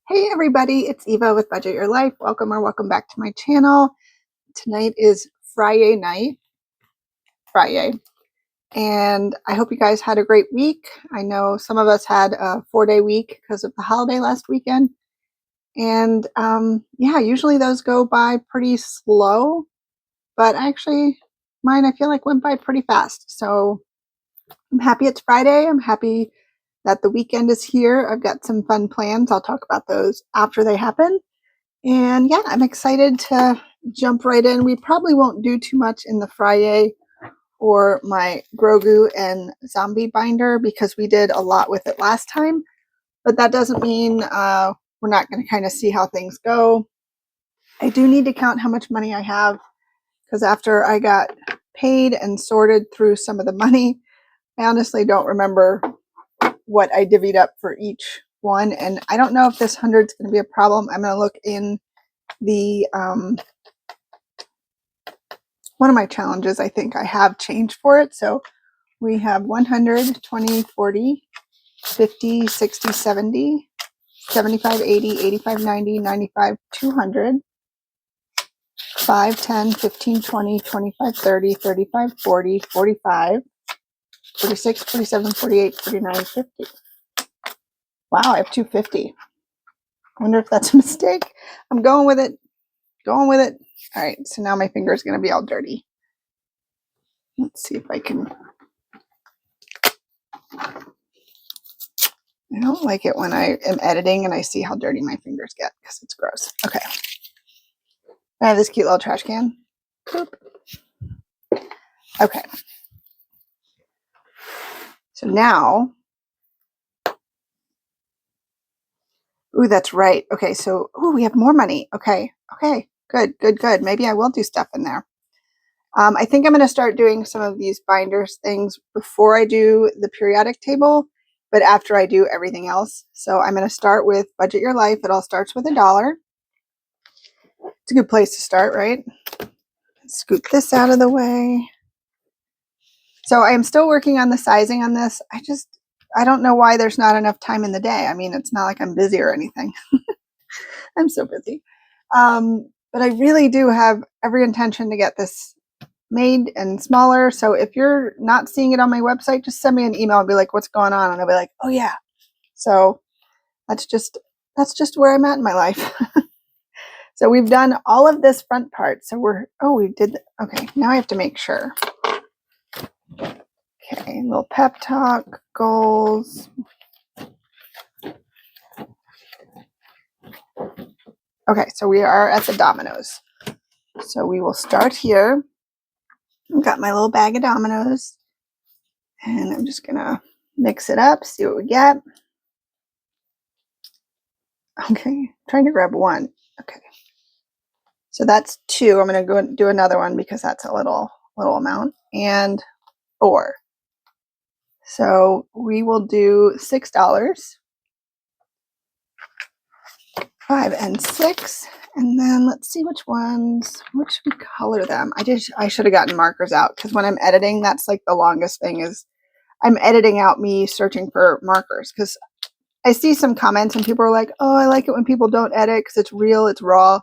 Hey everybody, it's Eva with Budget Your Life. Welcome or welcome back to my channel. Tonight is Fri-YAY night, Fri-YAY, and I hope you guys had a great week. I know some of us had a 4-day week because of the holiday last weekend, and yeah, usually those go by pretty slow, but actually mine I feel like went by pretty fast. So I'm happy it's Friday. I'm happy that the weekend is here. I've got some fun plans. I'll talk about those after they happen. And yeah, I'm excited to jump right in. We probably won't do too much in the Fri-YAY or my Grogu and zombie binder because we did a lot with it last time. But that doesn't mean we're not going to kind of see how things go. I do need to count how much money I have because after I got paid and sorted through some of the money, I honestly don't remember what I divvied up for each one. And I don't know if this 100 is going to be a problem. I'm going to look in the one of my challenges. I think I have change for it. So we have 100, 20, 40, 50, 60, 70, 75, 80, 85, 90, 95, 200, 5, 10, 15, 20, 25, 30, 35, 40, 45, 46, 47, 48, 49, 50. Wow, I have 250. I wonder if that's a mistake. I'm going with it. Going with it. All right, so now my finger is going to be all dirty. Let's see if I can. I don't like it when I am editing and I see how dirty my fingers get because it's gross. Okay. I have this cute little trash can. Boop. Okay. So now, ooh, that's right. Okay, so, ooh, we have more money. Okay, okay, good, good, good. Maybe I will do stuff in there. I think I'm going to start doing some of these binders things before I do the periodic table, but after I do everything else. So I'm going to start with Budget Your Life. It all starts with $1. It's a good place to start, right? Scoot this out of the way. So I am still working on the sizing on this. I don't know why there's not enough time in the day. I mean, it's not like I'm busy or anything. I'm so busy. But I really do have every intention to get this made and smaller. So if you're not seeing it on my website, just send me an email and be like, what's going on? And I'll be like, oh yeah. So that's just where I'm at in my life. So we've done all of this front part. So okay, now I have to make sure. Okay, little pep talk, goals. Okay, so we are at the dominoes. So we will start here. I've got my little bag of dominoes. And I'm just going to mix it up, see what we get. Okay, trying to grab one. Okay. So that's 2. I'm going to go and do another one because that's a little amount. And 4. So we will do $6. 5 and 6. And then let's see which we color them. I should have gotten markers out because when I'm editing, that's like the longest thing is I'm editing out me searching for markers because I see some comments and people are like, oh, I like it when people don't edit because it's real, it's raw.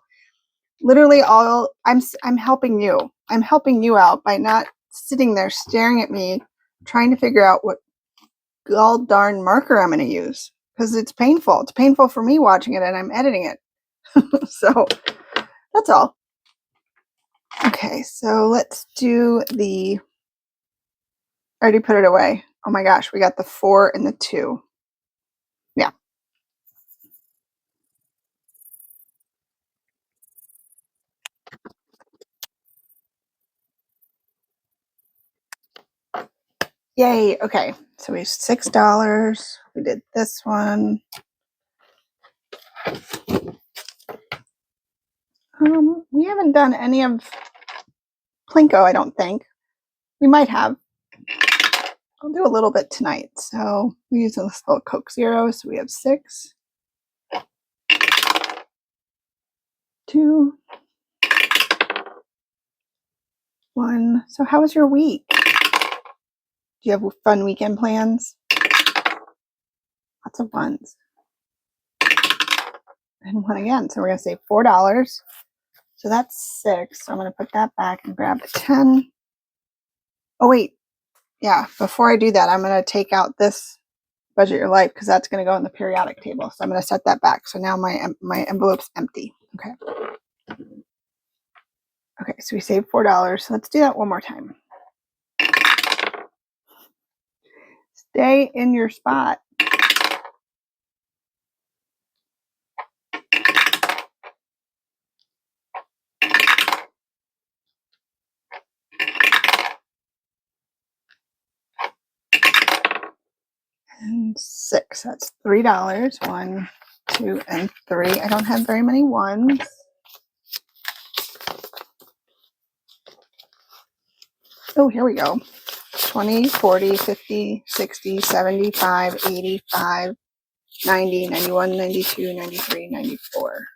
Literally I'm helping you. I'm helping you out by not sitting there staring at me, trying to figure out what gall darn marker I'm going to use because it's painful. It's painful for me watching it and I'm editing it. So that's all. Okay, so let's do I already put it away. Oh my gosh, we got the 4 and the 2. Yeah. Yay. Okay. So we have $6. We did this one. We haven't done any of Plinko, I don't think. We might have. I'll do a little bit tonight. So we use this little Coke Zero. So we have 6, 2, 1. So how was your week? Do you have fun weekend plans? Lots of ones. and 1 again. So we're going to save $4. So that's 6. So I'm going to put that back and grab the 10. Oh, wait. Yeah, before I do that, I'm going to take out this Budget Your Life because that's going to go in the periodic table. So I'm going to set that back. So now my envelope's empty. Okay. Okay, so we saved $4. So let's do that one more time. Stay in your spot. And 6. That's $3. 1, 2, and 3. I don't have very many ones. Oh, here we go. 20, 40, 50, 60, 75, 85, 90, 91, 92, 93, 94.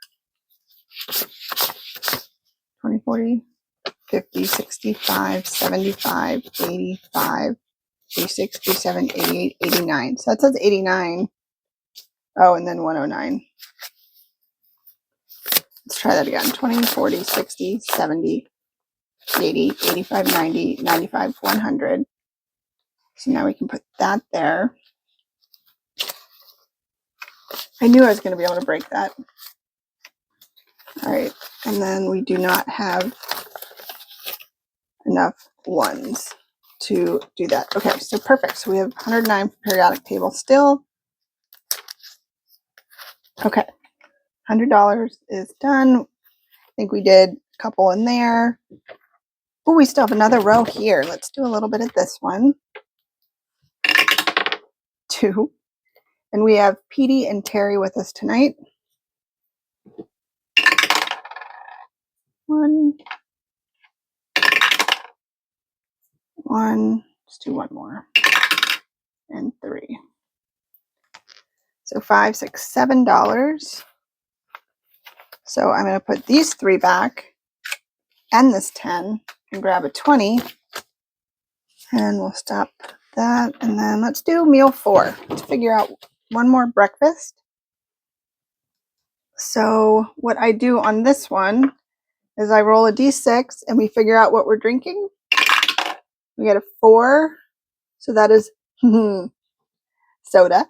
20, 40, 50, 65, 75, 85, 86, 87, 88, 89. So that says 89. Oh, and then 109. Let's try that again. 20, 40, 60, 70, 80, 85, 90, 95, 100. So now we can put that there. I knew I was going to be able to break that. All right. And then we do not have enough ones to do that. Okay, so perfect. So we have 109 for periodic table still. Okay, $100 is done. I think we did a couple in there. Oh, we still have another row here. Let's do a little bit of this one. 2. And we have Petey and Terry with us tonight. 1. Let's do one more. And 3. So $5, $6, $7. So I'm going to put these 3 back and this 10 and grab a 20. And we'll stop that. And then let's do meal 4. Let's figure out one more breakfast. So what I do on this one is I roll a d6 and we figure out what we're drinking. We get a 4. So that is soda.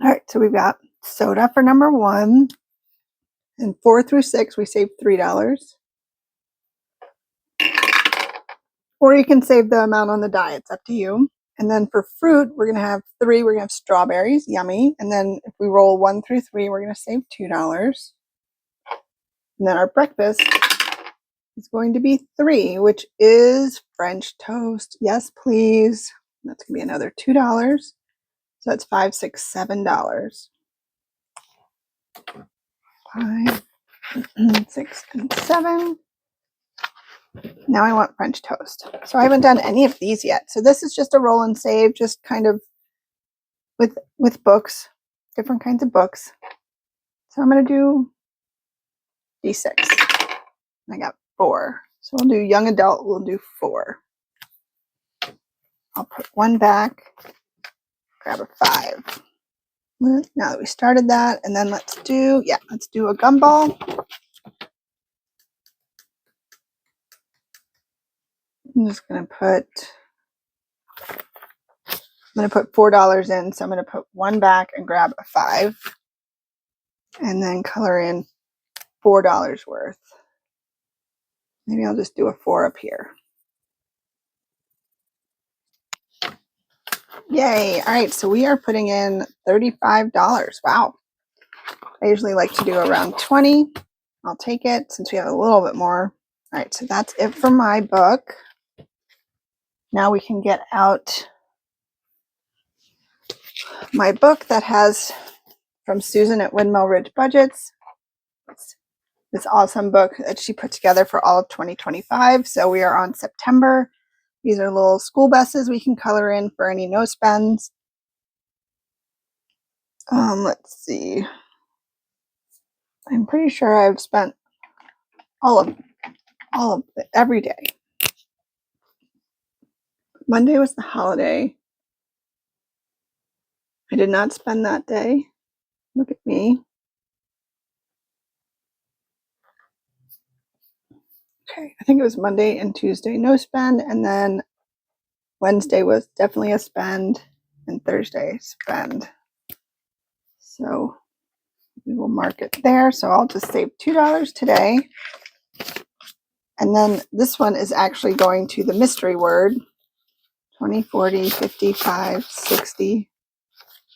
All right, so we've got soda for number 1. And 4 through 6, we save $3. Or you can save the amount on the die. It's up to you. And then for fruit, we're going to have 3. We're going to have strawberries. Yummy. And then if we roll 1 through 3, we're going to save $2. And then our breakfast is going to be 3, which is French toast. Yes, please. That's going to be another $2. So that's $5, $6, $7. 5, 6, and 7. Now I want French toast. So I haven't done any of these yet. So this is just a roll and save, just kind of with books, different kinds of books. So I'm going to do D6. I got 4. So we'll do young adult, we'll do 4. I'll put 1 back, grab a 5. Now that we started that, and then let's do a gumball. I'm just going to put $4 in, so I'm going to put 1 back and grab a 5. And then color in $4 worth. Maybe I'll just do a 4 up here. Yay! All right, so we are putting in $35. Wow. I usually like to do around 20. I'll take it since we have a little bit more. All right, so that's it for my book. Now we can get out my book that has from Susan at Windmill Ridge Budgets. It's this awesome book that she put together for all of 2025. So we are on September. These are little school buses we can color in for any no spends. Let's see. I'm pretty sure I've spent all of it every day. Monday was the holiday. I did not spend that day. Look at me. Okay, I think it was Monday and Tuesday no spend, and then Wednesday was definitely a spend, and Thursday spend. So we will mark it there. So I'll just save $2 today. And then this one is actually going to the mystery word. 20, 40, 55, 60,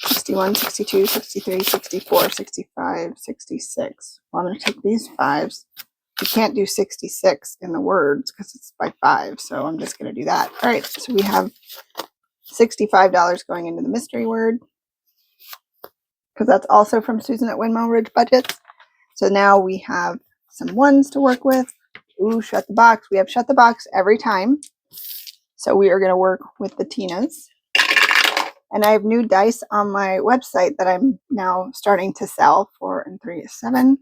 61, 62, 63, 64, 65, 66. Well, I'm going to take these fives. You can't do 66 in the words because it's by 5. So I'm just going to do that. All right. So we have $65 going into the mystery word, because that's also from Susan at Windmill Ridge Budgets. So now we have some ones to work with. Ooh, shut the box. We have shut the box every time. So we are going to work with the Tinas. And I have new dice on my website that I'm now starting to sell. 4 and 3 is 7.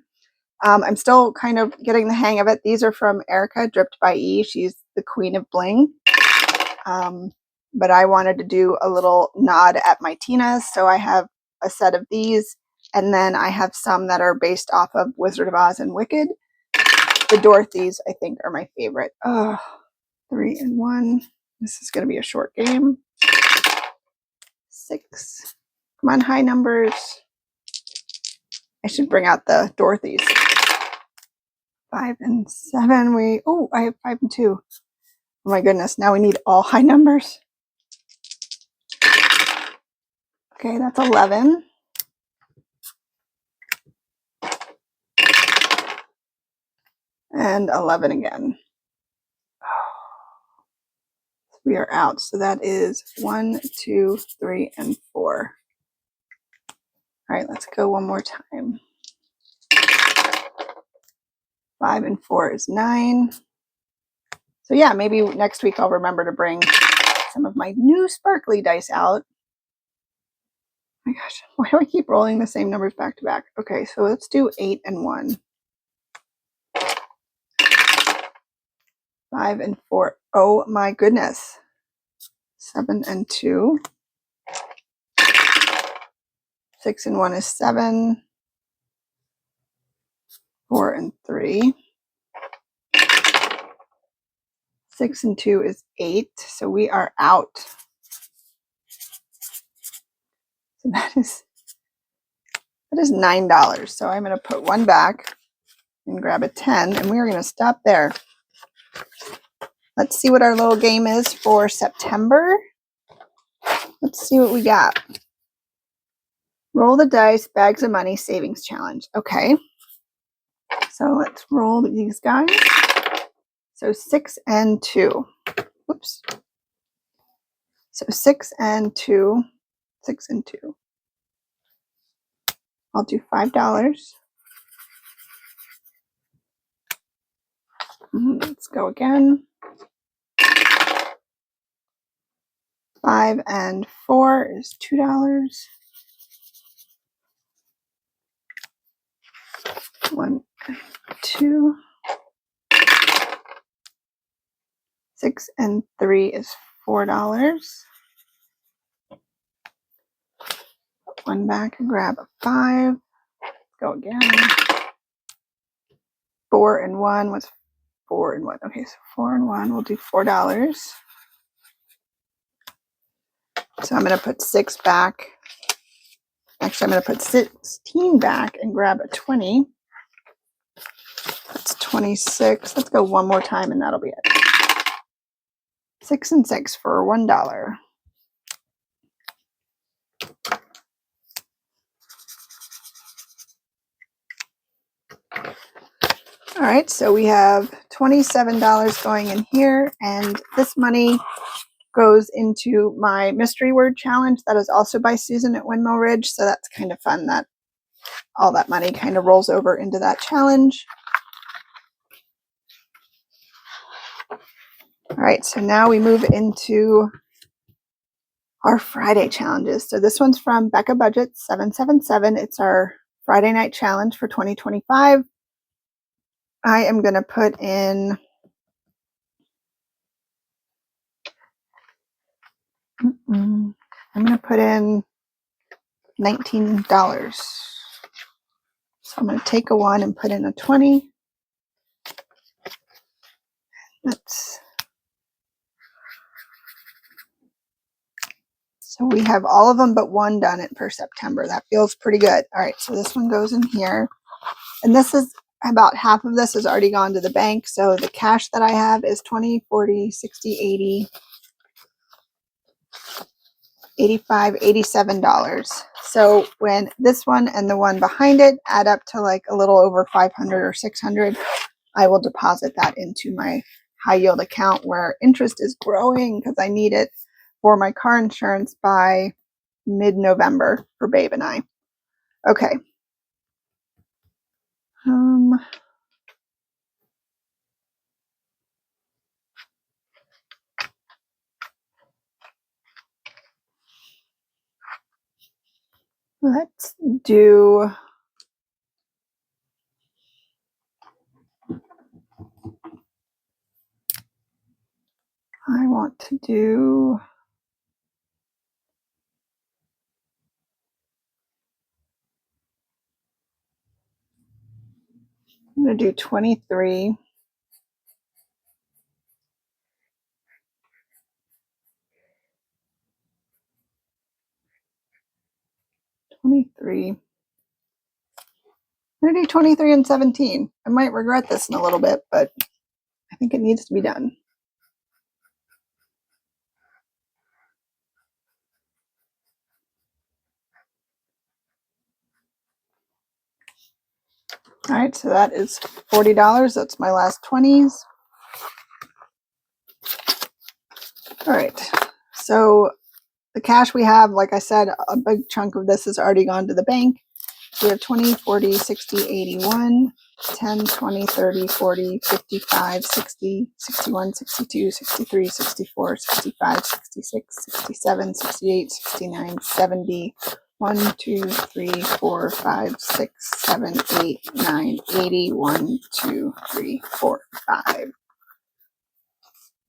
I'm still kind of getting the hang of it. These are from Erica, Dripped by E. She's the queen of bling. But I wanted to do a little nod at my Tinas. So I have a set of these. And then I have some that are based off of Wizard of Oz and Wicked. The Dorothys, I think, are my favorite. Oh, 3 and 1. This is going to be a short game. 6. Come on, high numbers. I should bring out the Dorothys. 5 and 7. Oh, I have 5 and 2. Oh my goodness, now we need all high numbers. Okay, that's 11. And 11 again. We are out. So that is 1, 2, 3, and 4. All right, let's go one more time. 5 and 4 is 9. So yeah, maybe next week I'll remember to bring some of my new sparkly dice out. Oh my gosh, why do I keep rolling the same numbers back to back? Okay, so let's do 8 and 1. 5 and 4. Oh my goodness. 7 and 2. 6 and 1 is 7. 4 and 3. 6 and 2 is 8. So we are out. So that is $9. So I'm going to put one back and grab a 10, and we are going to stop there. Let's see what our little game is for September. Let's see what we got. Roll the dice, bags of money, savings challenge. Okay. So let's roll these guys. So 6 and 2. Whoops. So 6 and 2. 6 and 2. I'll do $5. Let's go again. 5 and 4 is $2. 1 and 2. 6 and 3 is $4. Put one back and grab a 5. Go again. 4 and 1 was 4 and 1. Okay, so 4 and 1 will do $4. So I'm going to put 6 back. Actually, I'm going to put 16 back and grab a 20. That's 26. Let's go one more time and that'll be it. 6 and 6 for $1. All right, so we have $27 going in here, and this money goes into my mystery word challenge that is also by Susan at Windmill Ridge. So that's kind of fun that all that money kind of rolls over into that challenge. All right, so now we move into our Friday challenges. So this one's from Becca Budget 777. It's our Friday night challenge for 2025. I am going to put in I'm going to put in $19. So I'm going to take a 1 and put in a 20. So we have all of them but 1 done for September. That feels pretty good. All right, so this one goes in here. And this is about half of this has already gone to the bank. So the cash that I have is 20, 40, 60, 80, 85, $87. So when this one and the one behind it add up to like a little over 500 or 600, I will deposit that into my high yield account where interest is growing because I need it for my car insurance by mid-November for Babe and I. Okay. Let's do, I want to do, I'm going to do 23. I'm going to do 23 and 17. I might regret this in a little bit, but I think it needs to be done. All right, so that is $40. That's my last 20s. All right, so the cash we have, like I said, a big chunk of this has already gone to the bank. We have 20, 40, 60, 81, 10, 20, 30, 40, 55, 60, 61, 62, 63, 64, 65, 66, 67, 68, 69, 70, 1, 2, 3, 4, 5, 6, 7, 8, 9, 80, 1, 2, 3, 4, 5. Is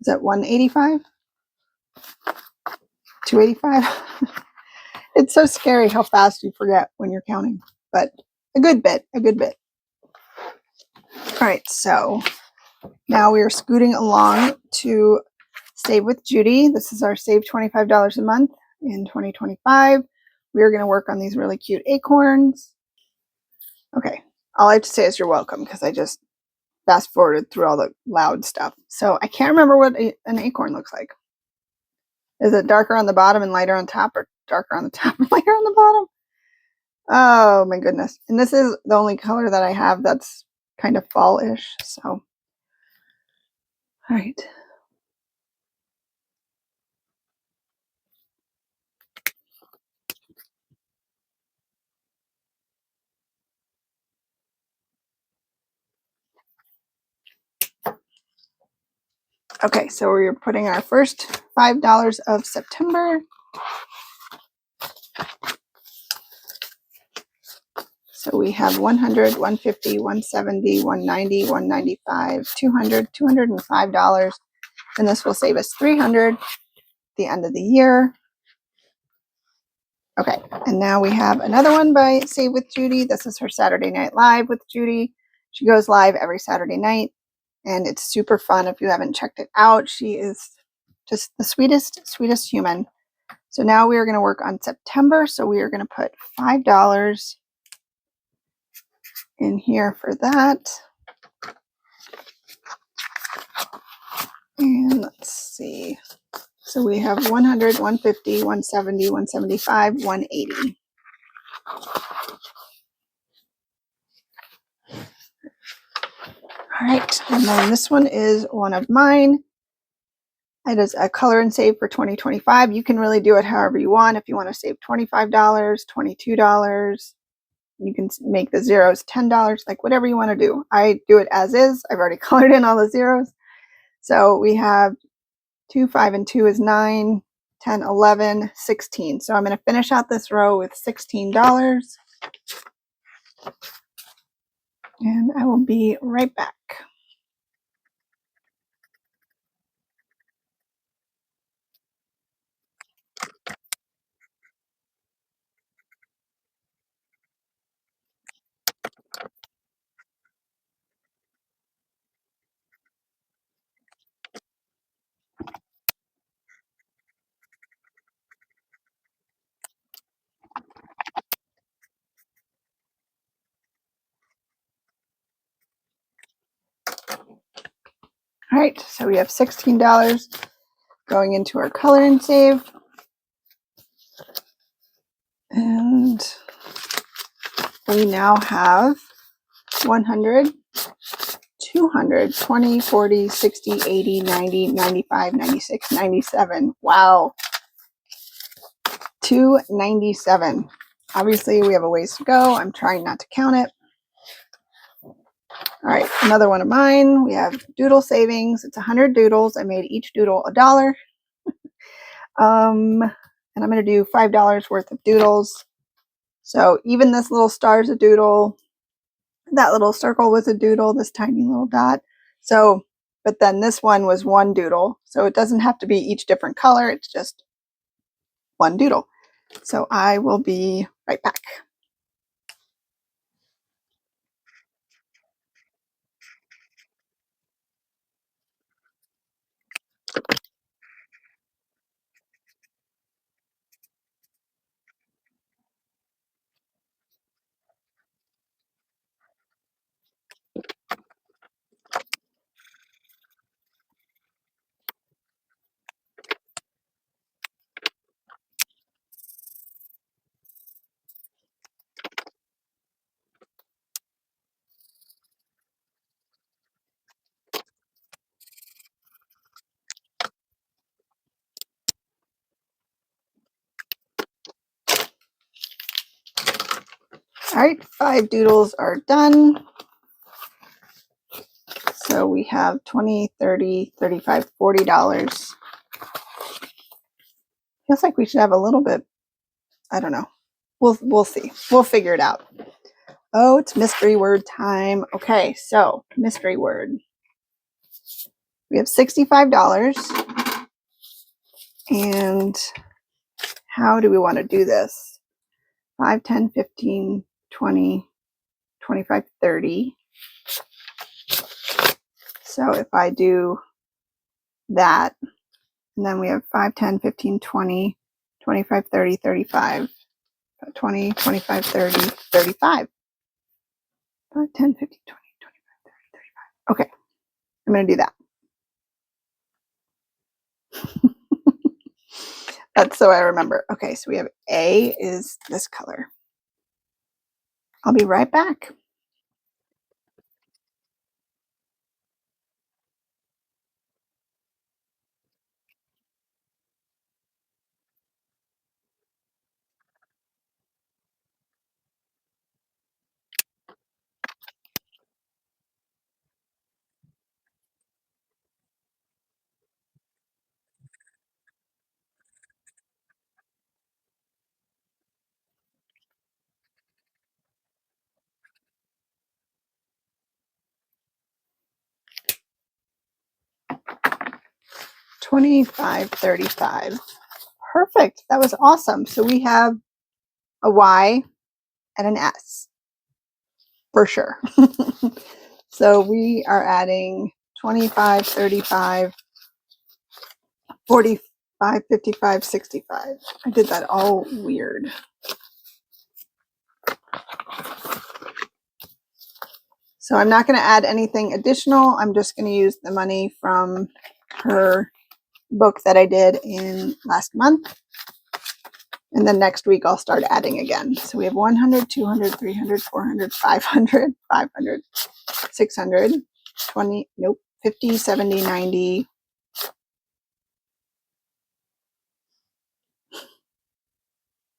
that 185? 285? It's so scary how fast you forget when you're counting, but a good bit. All right, so now we are scooting along to Save with Judy. This is our Save $25 a month in 2025. We are going to work on these really cute acorns. Okay, all I have to say is you're welcome because I just fast forwarded through all the loud stuff. So I can't remember what an acorn looks like. Is it darker on the bottom and lighter on top, or darker on the top and lighter on the bottom? Oh my goodness. And this is the only color that I have that's kind of fall-ish. So, all right. Okay, so we're putting our first $5 of September. So we have 100, 150, 170, 190, 195, 200, $205. And this will save us $300 at the end of the year. Okay, and now we have another one by Save with Judy. This is her Saturday Night Live with Judy. She goes live every Saturday night, and it's super fun if you haven't checked it out. She is just the sweetest human. So now we are going to work on September. So we are going to put $5 in here for that. And let's see. So we have 100, 150, 170, 175, 180. All right, and then this one is one of mine. It is a color and save for 2025. You can really do it however you want. If you want to save $25, $22, you can make the zeros $10, like whatever you want to do. I do it as is. I've already colored in all the zeros. So we have 2, 5, and 2 is 9, 10, 11, 16. So I'm going to finish out this row with $16. And I will be right back. right, so we have $16 going into our color and save. And we now have 100, 200, 20, 40, 60, 80, 90, 95, 96, 97. Wow. 297. Obviously, we have a ways to go. I'm trying not to count it. All right, another one of mine. We have doodle savings. It's 100 doodles. I made each doodle $1. And I'm going to do $5 worth of doodles. So even this little star is a doodle. That little circle was a doodle, this tiny little dot. So, but then this one was one doodle. So it doesn't have to be each different color. It's just one doodle. So I will be right back. All right, 5 doodles are done. So we have 20, 30, 35, $40. Feels like we should have a little bit. I don't know. We'll see. We'll figure it out. Oh, it's mystery word time. Okay, so mystery word. We have $65. And how do we want to do this? 5, 10, 15, 20, 25, 30. So if I do that, and then we have 5, 10, 15, 20, 25, 30, 35, 20, 25, 30, 35. 5, 10, 15, 20, 25, 30, 35. Okay, I'm going to do that. That's so I remember. Okay, so we have A is this color. I'll be right back. $25.35. Perfect. That was awesome. So we have a Y and an S for sure. So we are adding 25, 35, 45, 55, 65. I did that all weird. So I'm not going to add anything additional. I'm just going to use the money from her book that I did in last month. And then next week I'll start adding again. So we have 100, 200, 300, 400, 500, 500, 600, 20, nope, 50, 70, 90,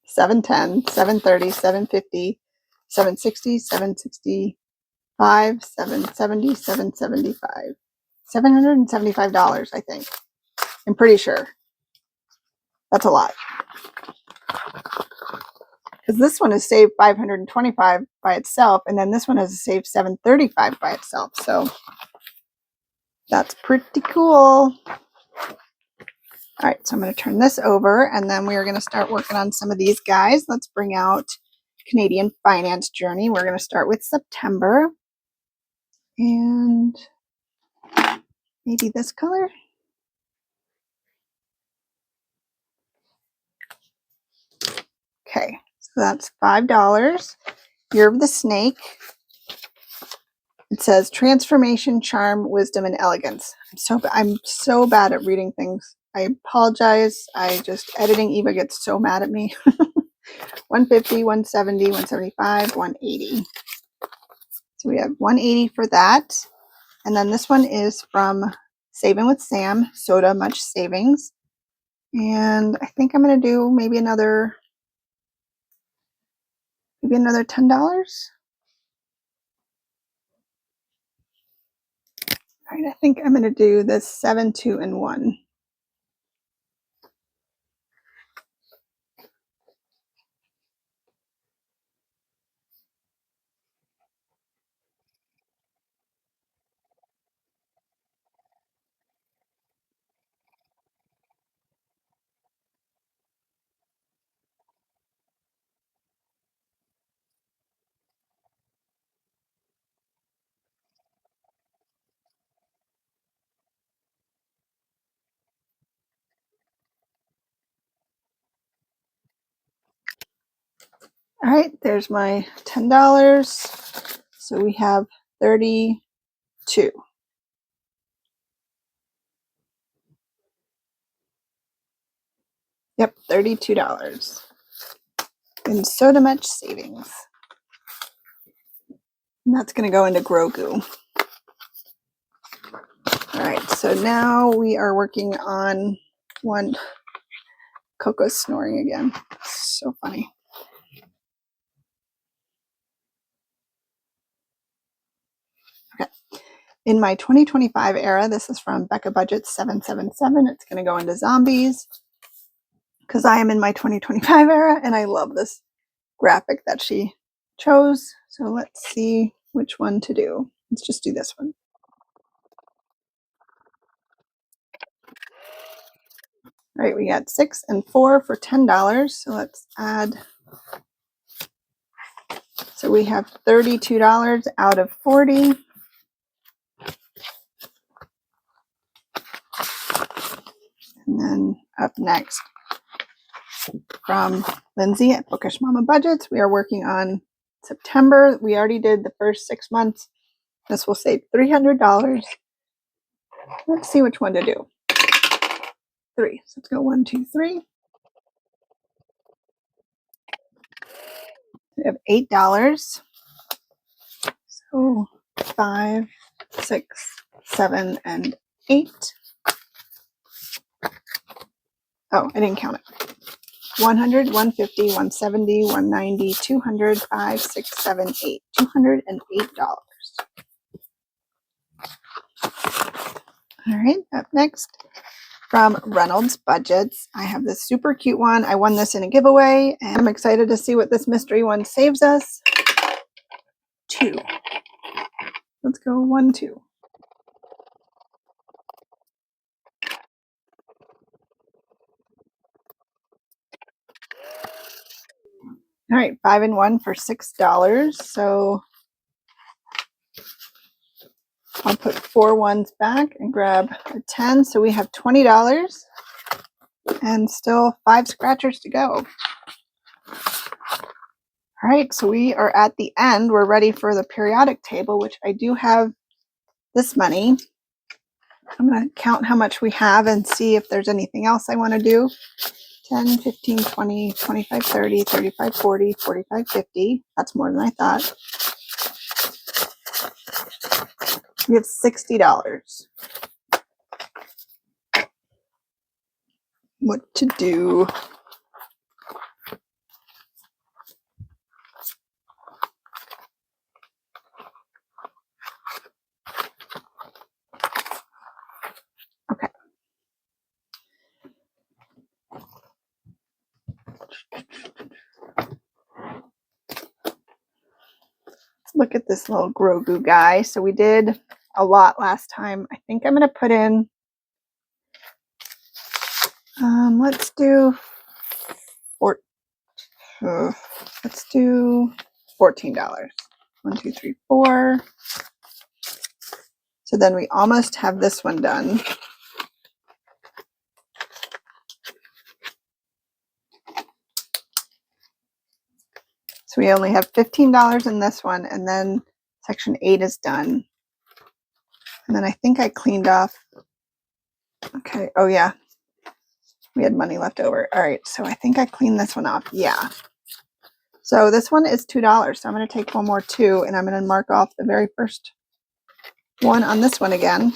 710, 730, 750, 760, 765, 770, 775. $775, I think. I'm pretty sure. That's a lot. Because this one has saved 525 by itself, and then this one has saved 735 by itself. So that's pretty cool. All right, so I'm going to turn this over, and then we are going to start working on some of these guys. Let's bring out Canadian Finance Journey. We're going to start with September. And maybe this color. Okay, so that's $5. Year of the Snake It says transformation, charm, wisdom, and elegance. I'm so bad at reading things. I apologize. Editing Eva gets so mad at me. 150, 170, 175, 180. So we have 180 for that. And then this one is from Saving with Sam, Soda Much Savings. And I think I'm going to do maybe another $10. All right, I think I'm going to do this 7, 2, and 1. All right, there's my $10. So we have 32. Yep, $32 in Soda Much Savings. And that's going to go into Grogu. All right, so now we are working on one. Coco's snoring again. So funny. Okay. In my 2025 era, this is from Becca Budget 777. It's going to go into zombies because I am in my 2025 era and I love this graphic that she chose. So let's see which one to do. Let's just do this one. All right, we got 6 and 4 for $10. So let's add. So we have $32 out of 40. And then up next, from Lindsay at Bookish Mama Budgets, we are working on September. We already did the first 6 months. This will save $300. Let's see which one to do. 3. So let's go 1, 2, 3. We have $8. So 5, 6, 7, and 8. Oh, I didn't count it. 100, 150, 170, 190, 200, 5, 6, 7, 8. $208. All right, up next, from Reynolds Budgets, I have this super cute one. I won this in a giveaway, and I'm excited to see what this mystery one saves us. 2. Let's go 1, 2. All right, 5 and 1 for $6. So I'll put 4 ones back and grab a 10. So we have $20 and still 5 scratchers to go. All right, so we are at the end. We're ready for the periodic table, which I do have this money. I'm going to count how much we have and see if there's anything else I want to do. 10, 15, 20, 25, 30, 35, 40, 45, 50. That's more than I thought. We have $60. What to do? Okay. Let's look at this little Grogu guy. So we did a lot last time. I think I'm going to put in, let's do let's do $14. 1, 2, 3, 4. So then we almost have this one done. So we only have $15 in this one and then Section 8 is done. And then I think I cleaned off. Okay. Oh, yeah. We had money left over. All right. So I think I cleaned this one off. Yeah. So this one is $2. So I'm going to take one more $2 and I'm going to mark off the very first one on this one again.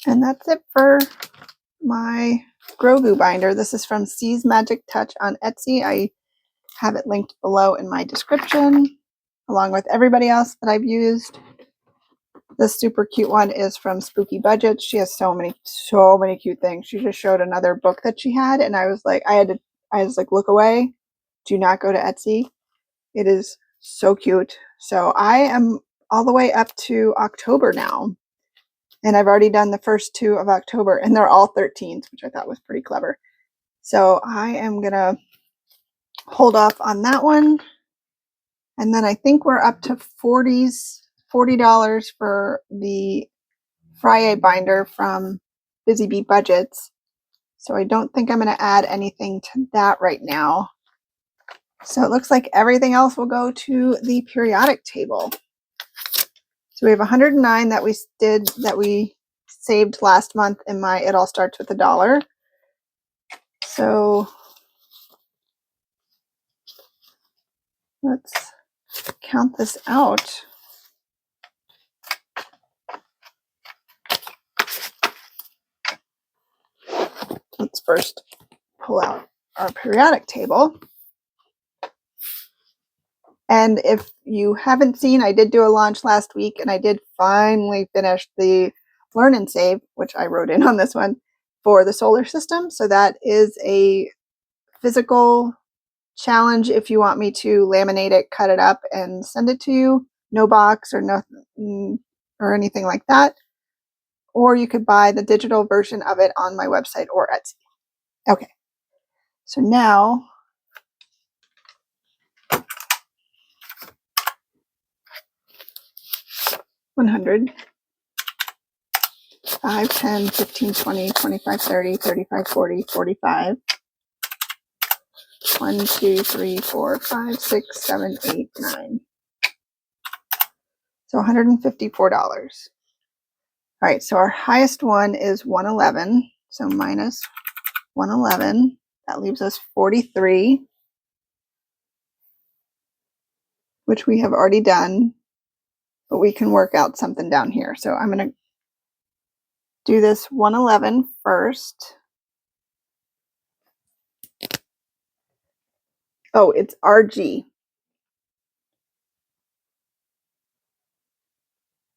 And that's it for my Grogu binder. This is from C's Magic Touch on Etsy. I have it linked below in my description, along with everybody else that I've used. This super cute one is from Spooky Budgets. She has so many cute things. She just showed another book that she had, and I was like, look away. Do not go to Etsy. It is so cute. So I am all the way up to October now, and I've already done the first 2 of October, and they're all 13s, which I thought was pretty clever. So I am gonna hold off on that one, and then I think we're up to $40 for the Fri-YAY binder from Busy Bee Budgets. So I don't think I'm going to add anything to that right now. So it looks like everything else will go to the periodic table. So we have 109 that we saved last month in my It All Starts with $1. So let's count this out. Let's first pull out our periodic table. And if you haven't seen, I did do a launch last week, and I did finally finish the Learn and Save, which I wrote in on this one, for the solar system. So that is a physical challenge if you want me to laminate it, cut it up, and send it to you. No box or nothing or anything like that. Or you could buy the digital version of it on my website or Etsy. Okay, so now $100, 5, 10, 15, 20, 25, 30, 35, 40, 45. 1, 2, 3, 4, 5, 6, 7, 8, 9. So $154. All right, so our highest one is 111. So minus 111. That leaves us 43, which we have already done, but we can work out something down here. So I'm going to do this 111 first. Oh, it's RG.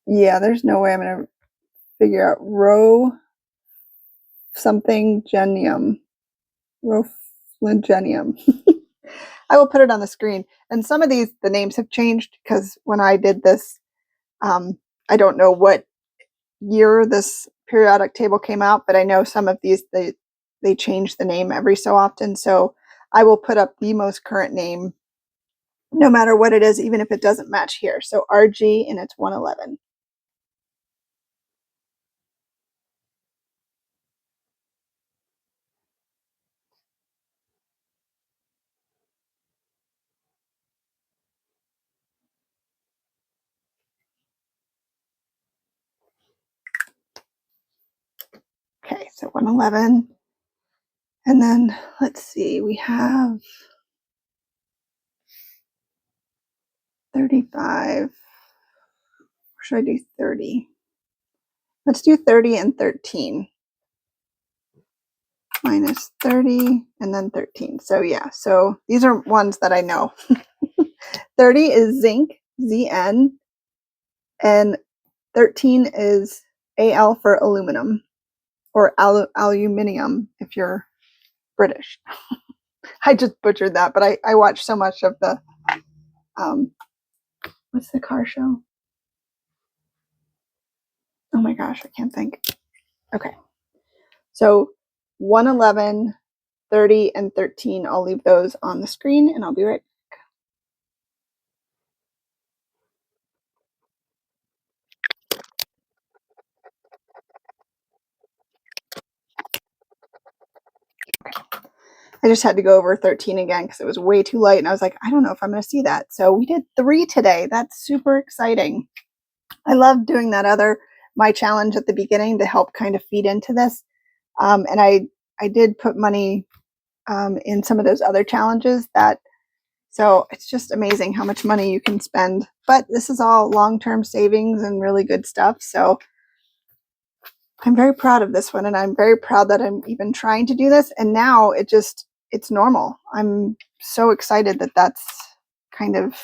Yeah, there's no way I'm going to figure out row something genium. Roflagenium. I will put it on the screen. And some of these, the names have changed because when I did this, I don't know what year this periodic table came out, but I know some of these, they change the name every so often. So I will put up the most current name, no matter what it is, even if it doesn't match here. So RG, and it's 111. Okay, so 111. And then let's see, we have 35. Or should I do 30? Let's do 30 and 13. Minus 30 and then 13. So yeah, so these are ones that I know. 30 is zinc, ZN, and 13 is AL for aluminum, or aluminium if you're British. I just butchered that, but I watch so much of the, what's the car show? Oh my gosh, I can't think. Okay. So 111, 30, and 13, I'll leave those on the screen and I'll be right back. I just had to go over 13 again because it was way too light. And I was like, I don't know if I'm going to see that. So we did 3 today. That's super exciting. I love doing that my challenge at the beginning to help kind of feed into this. And I did put money in some of those other challenges so it's just amazing how much money you can spend. But this is all long-term savings and really good stuff. So I'm very proud of this one, and I'm very proud that I'm even trying to do this. And now it's normal. I'm so excited that that's kind of,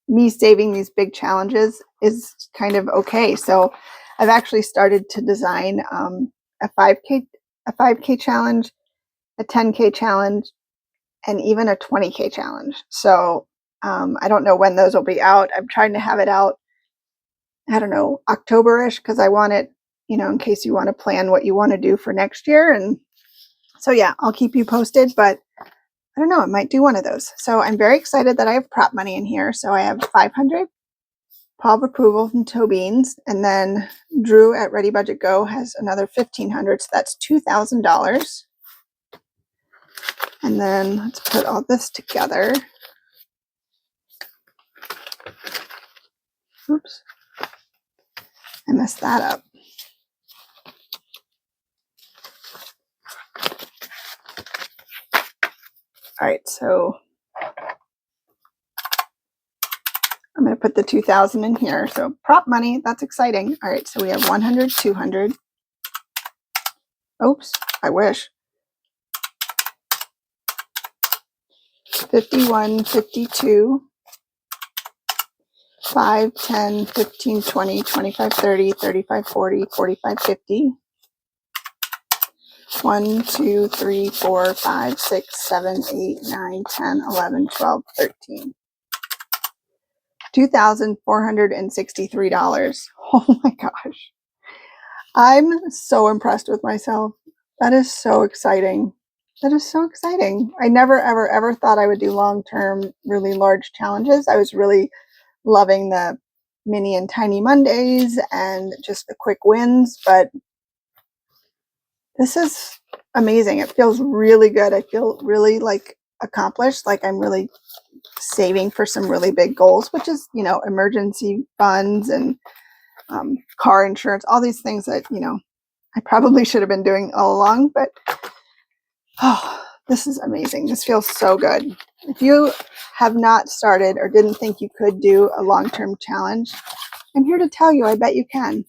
me saving these big challenges is kind of okay. So I've actually started to design a 5K challenge, a 10K challenge, and even a 20K challenge. So I don't know when those will be out. I'm trying to have it out, I don't know, October-ish, because I want it, in case you want to plan what you want to do for next year. And so, yeah, I'll keep you posted, but I don't know, I might do one of those. So I'm very excited that I have prop money in here. So I have 500, paw of approval from Toe Beans, and then Drew at Ready Budget Go has another 1,500. So that's $2,000. And then let's put all this together. Oops, I messed that up. All right, so I'm going to put the 2,000 in here. So prop money, that's exciting. All right, so we have 100, 200. Oops, I wish. 51, 52, 5, 10, 15, 20, 25, 30, 35, 40, 45, 50. 1, 2, 3, 4, 5, 6, 7, 8, 9, 10, 11, 12, 13. $2,463. Oh my gosh. I'm so impressed with myself. That is so exciting. That is so exciting. I never, ever, ever thought I would do long-term, really large challenges. I was really loving the mini and tiny Mondays and just the quick wins, but this is amazing. It feels really good. I feel really accomplished, like I'm really saving for some really big goals, which is, emergency funds and car insurance, all these things that, I probably should have been doing all along, but this is amazing. This feels so good. If you have not started or didn't think you could do a long-term challenge, I'm here to tell you, I bet you can.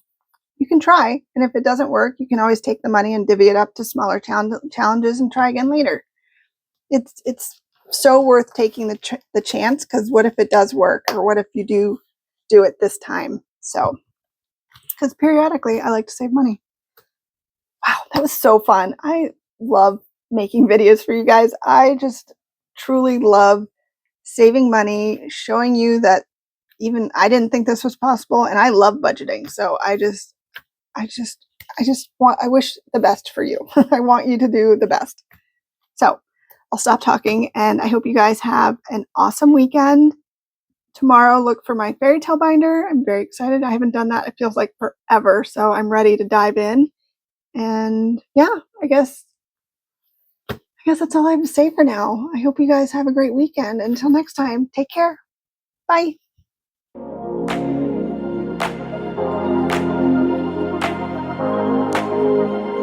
You can try, and if it doesn't work, you can always take the money and divvy it up to smaller challenges and try again later. It's so worth taking the chance, because what if it does work, or what if you do it this time? So, because periodically I like to save money. Wow, that was so fun. I love making videos for you guys. I just truly love saving money, showing you that even I didn't think this was possible, and I love budgeting. So I wish the best for you. I want you to do the best. So I'll stop talking, and I hope you guys have an awesome weekend. Tomorrow, look for my fairy tale binder. I'm very excited. I haven't done that. It feels like forever. So I'm ready to dive in. And yeah, I guess that's all I have to say for now. I hope you guys have a great weekend. Until next time, take care. Bye.